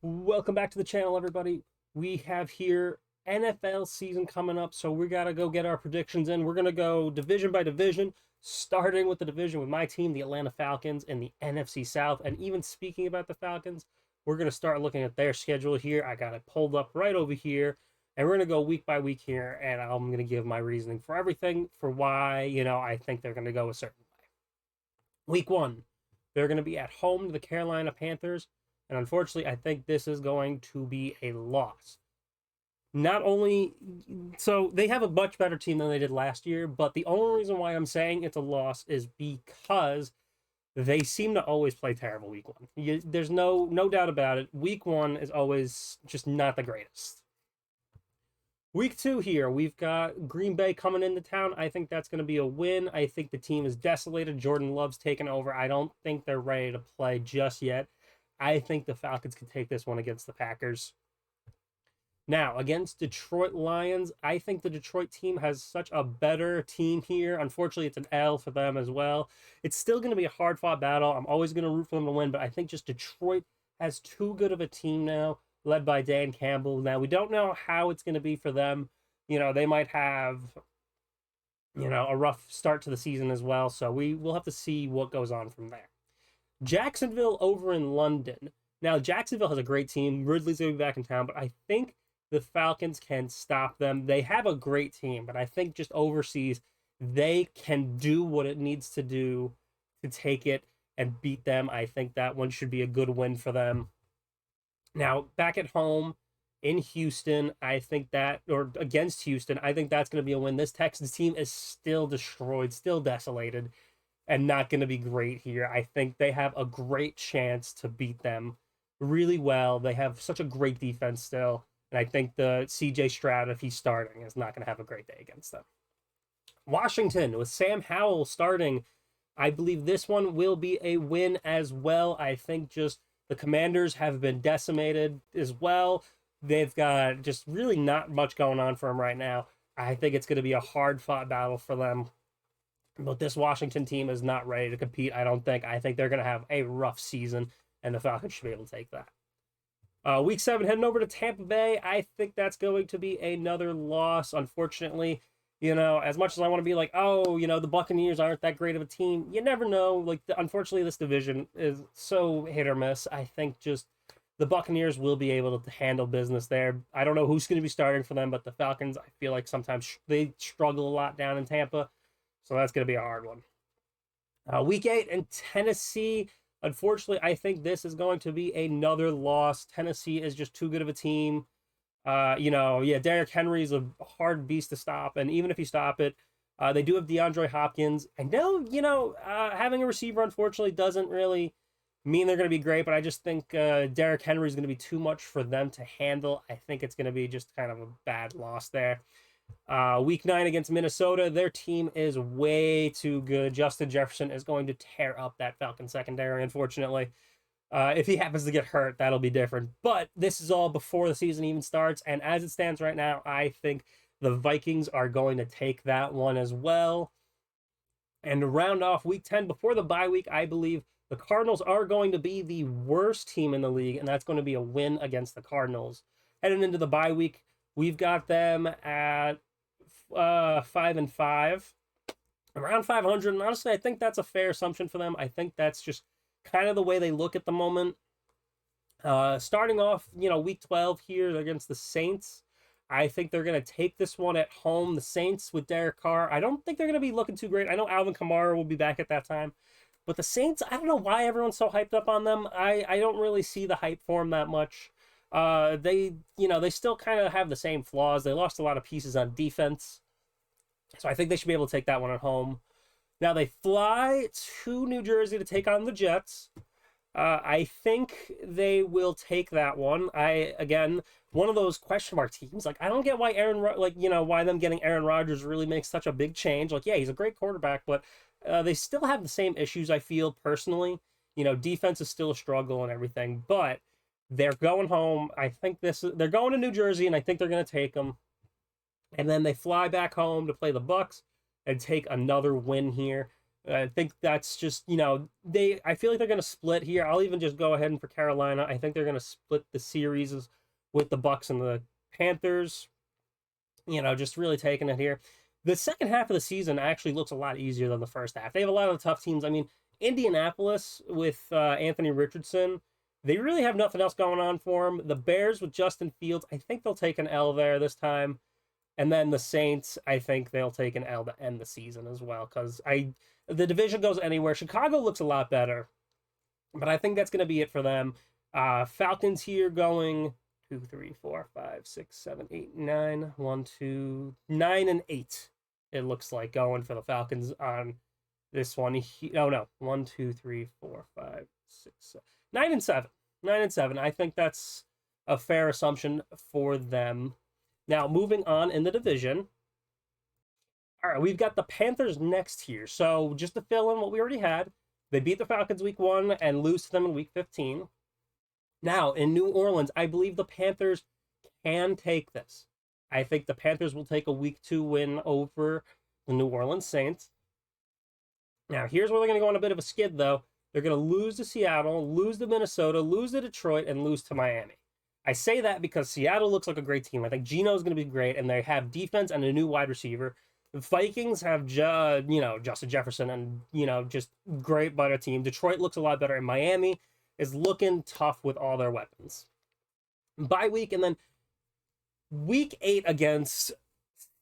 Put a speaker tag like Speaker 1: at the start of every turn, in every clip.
Speaker 1: Welcome back to the channel, everybody. We have here NFL season coming up, so we got to go get our predictions in. We're going to go division by division, starting with the division with my team, the Atlanta Falcons, in the NFC South. And even speaking about the Falcons, we're going to start looking at their schedule here. I got it pulled up right over here, and we're going to go week by week here, and I'm going to give my reasoning for everything, for why, I think they're going to go a certain way. Week one, they're going to be at home to the Carolina Panthers. And unfortunately, I think this is going to be a loss. Not only, so they have a much better team than they did last year, but the only reason why I'm saying it's a loss is because they seem to always play terrible week one. There's no doubt about it. Week one is always just not the greatest. Week two here, we've got Green Bay coming into town. I think that's going to be a win. I think the team is desolated. Jordan Love's taken over. I don't think they're ready to play just yet. I think the Falcons can take this one against the Packers. Now, against Detroit Lions, I think the Detroit team has such a better team here. Unfortunately, it's an L for them as well. It's still going to be a hard-fought battle. I'm always going to root for them to win, but I think just Detroit has too good of a team now, led by Dan Campbell. Now, we don't know how it's going to be for them. They might have, a rough start to the season as well, so we'll have to see what goes on from there. Jacksonville over in London. Now, Jacksonville has a great team. Ridley's going to be back in town, but I think the Falcons can stop them. They have a great team, but I think just overseas, they can do what it needs to do to take it and beat them. I think that one should be a good win for them. Now, back at home in Houston, I think that, or against Houston, I think that's going to be a win. This Texans team is still destroyed, still desolated, and not going to be great here. I think they have a great chance to beat them really well. They have such a great defense still, and I think the CJ Stroud, if he's starting, is not going to have a great day against them. Washington, with Sam Howell starting, I believe this one will be a win as well. I think just the Commanders have been decimated as well. They've got just really not much going on for them right now. I think it's going to be a hard-fought battle for them. But this Washington team is not ready to compete, I don't think. I think they're going to have a rough season, and the Falcons should be able to take that. Week 7, heading over to Tampa Bay. I think that's going to be another loss, unfortunately. As much as I want to be like, the Buccaneers aren't that great of a team, you never know. Unfortunately, this division is so hit or miss. I think just the Buccaneers will be able to handle business there. I don't know who's going to be starting for them, but the Falcons, I feel like sometimes they struggle a lot down in Tampa. So that's going to be a hard one. Week 8 in Tennessee. Unfortunately, I think this is going to be another loss. Tennessee is just too good of a team. Derrick Henry is a hard beast to stop. And even if you stop it, they do have DeAndre Hopkins. I know, having a receiver, unfortunately, doesn't really mean they're going to be great. But I just think Derrick Henry is going to be too much for them to handle. I think it's going to be just kind of a bad loss there. Week 9 against Minnesota, their team is way too good. Justin Jefferson is going to tear up that Falcon secondary, unfortunately. If he happens to get hurt, that'll be different. But this is all before the season even starts, and as it stands right now, I think the Vikings are going to take that one as well. And to round off Week 10, before the bye week, I believe the Cardinals are going to be the worst team in the league, and that's going to be a win against the Cardinals. Heading into the bye week, we've got them at 5-5, around 500. And honestly, I think that's a fair assumption for them. I think that's just kind of the way they look at the moment. Starting off, week 12 here against the Saints. I think they're going to take this one at home. The Saints with Derek Carr, I don't think they're going to be looking too great. I know Alvin Kamara will be back at that time. But the Saints, I don't know why everyone's so hyped up on them. I don't really see the hype for them that much. They still kind of have the same flaws. They lost a lot of pieces on defense. So I think they should be able to take that one at home. Now they fly to New Jersey to take on the Jets. I think they will take that one. Again, one of those question mark teams. I don't get why why them getting Aaron Rodgers really makes such a big change. Yeah, he's a great quarterback, but they still have the same issues, I feel, personally. Defense is still a struggle and everything, but they're going home. I think they're going to New Jersey, and I think they're going to take them. And then they fly back home to play the Bucks and take another win here. I think that's just, I feel like they're going to split here. I'll even just go ahead and for Carolina, I think they're going to split the series with the Bucks and the Panthers. Just really taking it here. The second half of the season actually looks a lot easier than the first half. They have a lot of tough teams. I mean, Indianapolis with Anthony Richardson, they really have nothing else going on for them. The Bears with Justin Fields, I think they'll take an L there this time. And then the Saints, I think they'll take an L to end the season as well. Because the division goes anywhere. Chicago looks a lot better. But I think that's going to be it for them. Falcons here going 2, 3, 4, 5, 6, 7, 8, 9. 1, 2, 9 and 8. It looks like going for the Falcons on this one. Oh no, 1, 2, 3, 4, 5, 6, 7. 9 and 7. 9 and 7. I think that's a fair assumption for them. Now moving on in the division. All right, we've got the Panthers next here. So just to fill in what we already had, they beat the Falcons week 1 and lose to them in week 15. Now, in New Orleans, I believe the Panthers can take this. I think the Panthers will take a week 2 win over the New Orleans Saints. Now, here's where they're going to go on a bit of a skid, though. They're going to lose to Seattle, lose to Minnesota, lose to Detroit, and lose to Miami. I say that because Seattle looks like a great team. I think Geno's going to be great, and they have defense and a new wide receiver. The Vikings have, Justin Jefferson and, just great better team. Detroit looks a lot better, and Miami is looking tough with all their weapons. Bye week, and then week 8 against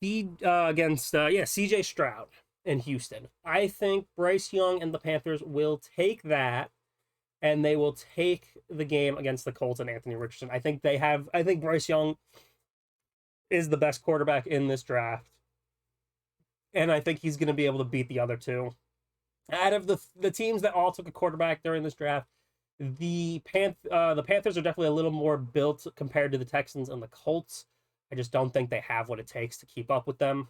Speaker 1: CJ Stroud in Houston. I think Bryce Young and the Panthers will take that, and they will take the game against the Colts and Anthony Richardson. I think Bryce Young is the best quarterback in this draft, and I think he's going to be able to beat the other two. Out of the teams that all took a quarterback during this draft, the Panthers are definitely a little more built compared to the Texans and the Colts. I just don't think they have what it takes to keep up with them.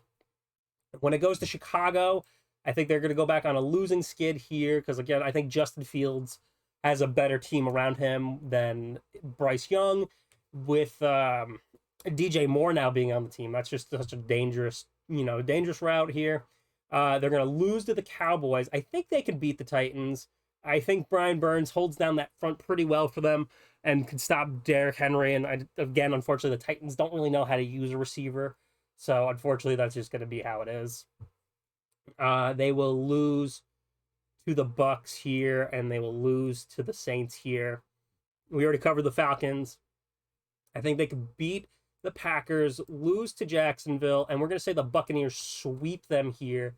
Speaker 1: When it goes to Chicago, I think they're going to go back on a losing skid here because, again, I think Justin Fields has a better team around him than Bryce Young, with DJ Moore now being on the team. That's just such a dangerous route here. They're going to lose to the Cowboys. I think they can beat the Titans. I think Brian Burns holds down that front pretty well for them and can stop Derrick Henry. And again, unfortunately, the Titans don't really know how to use a receiver. So unfortunately, that's just going to be how it is. They will lose to the Bucks here, and they will lose to the Saints here. We already covered the Falcons. I think they could beat the Packers, lose to Jacksonville, and we're going to say the Buccaneers sweep them here,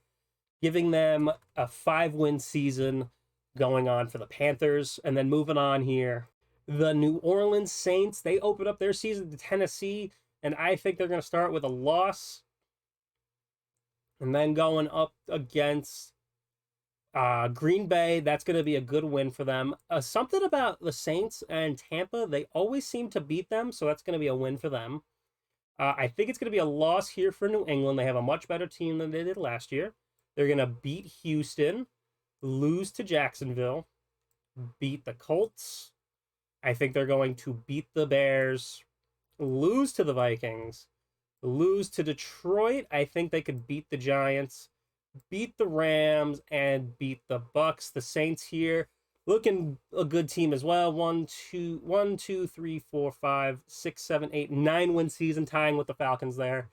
Speaker 1: giving them a 5-win season going on for the Panthers. And then moving on here, the New Orleans Saints, they open up their season to Tennessee, and I think they're going to start with a loss and then going up against Green Bay. That's going to be a good win for them. Something about the Saints and Tampa, they always seem to beat them, so that's going to be a win for them. I think it's going to be a loss here for New England. They have a much better team than they did last year. They're going to beat Houston, lose to Jacksonville, beat the Colts. I think they're going to beat the Bears, lose to the Vikings, lose to Detroit. I think they could beat the Giants, beat the Rams, and beat the Bucks. The Saints here looking a good team as well. 1, 2, 3, 4, 5, 6, 7, 8, 9-win season, tying with the Falcons there.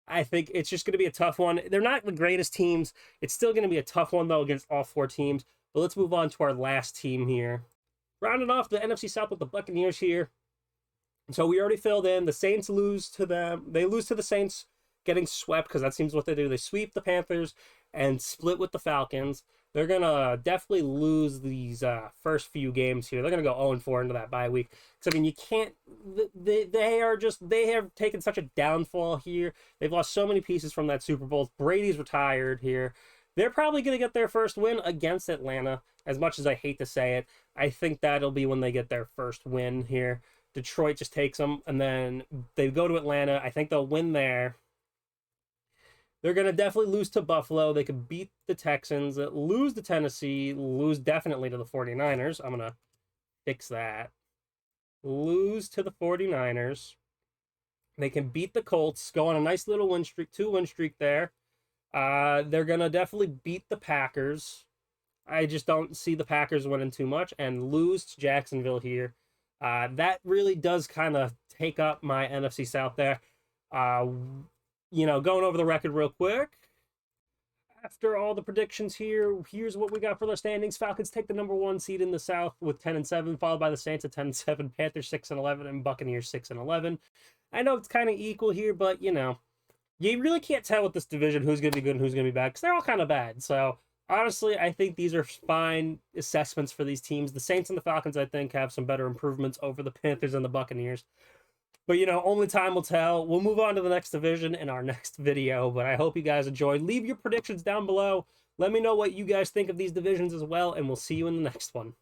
Speaker 1: I think it's just going to be a tough one. They're not the greatest teams. It's still going to be a tough one, though, against all 4 teams. But let's move on to our last team here. Rounding off the NFC South with the Buccaneers here. So we already filled in. The Saints lose to them. They lose to the Saints, getting swept, because that seems what they do. They sweep the Panthers and split with the Falcons. They're going to definitely lose these first few games here. They're going to go 0-4 into that bye week. Because, I mean, you can't... They have taken such a downfall here. They've lost so many pieces from that Super Bowl. Brady's retired here. They're probably going to get their first win against Atlanta. As much as I hate to say it, I think that'll be when they get their first win here. Detroit just takes them, and then they go to Atlanta. I think they'll win there. They're going to definitely lose to Buffalo. They could beat the Texans, lose to Tennessee, lose definitely to the 49ers. I'm going to fix that. Lose to the 49ers. They can beat the Colts, go on a nice little win streak, 2-win streak there. They're going to definitely beat the Packers. I just don't see the Packers winning too much and lose to Jacksonville here. That really does kind of take up my NFC South there. Uh, going over the record real quick. After all the predictions here, here's what we got for the standings. Falcons take the number 1 seed in the South with 10-7, followed by the Saints at 10-7, Panthers 6-11, and Buccaneers 6-11. I know it's kind of equal here, but you really can't tell with this division who's going to be good and who's going to be bad because they're all kind of bad. So honestly, I think these are fine assessments for these teams. The Saints and the Falcons, I think, have some better improvements over the Panthers and the Buccaneers. But, only time will tell. We'll move on to the next division in our next video. But I hope you guys enjoyed. Leave your predictions down below. Let me know what you guys think of these divisions as well. And we'll see you in the next one.